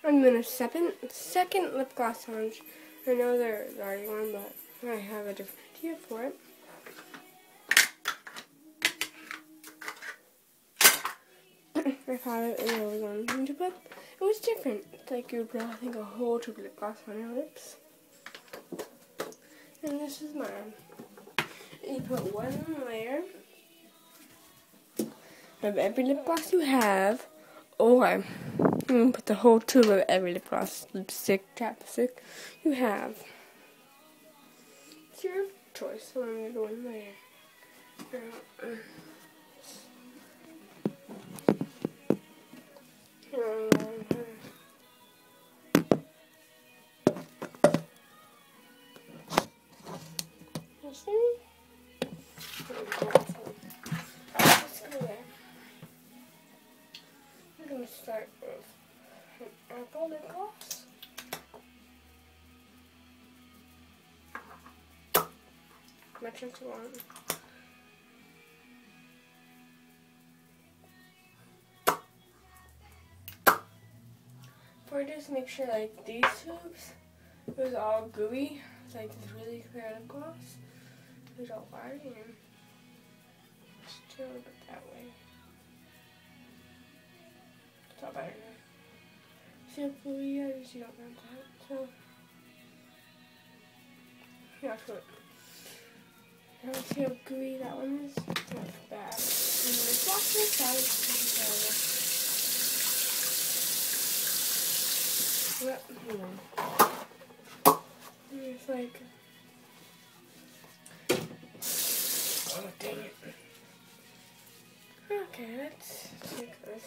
I'm doing a second lip gloss challenge. I know there's already one, but I have a different idea for it. I thought it was on YouTube, but it was different. It's like you would put, I think, a whole tube of lip gloss on your lips. And this is mine. And you put one layer of every lip gloss you have, or you can put the whole tube of every lip gloss, lipstick, chapstick you have. It's your choice. So I'm going to go in layer. I'm going to start with an apple lip gloss. Much as you want. For just make sure like these tubes, it was all gooey. It's like this really clear lip gloss. It was all white and just do a little bit that way. It's all better now. See how gooey it is? You don't want that. So yeah, that's what. Now see how gooey that one is? It's not bad. And then the black side. Yep. It's like, oh dang it. Okay, let's take this.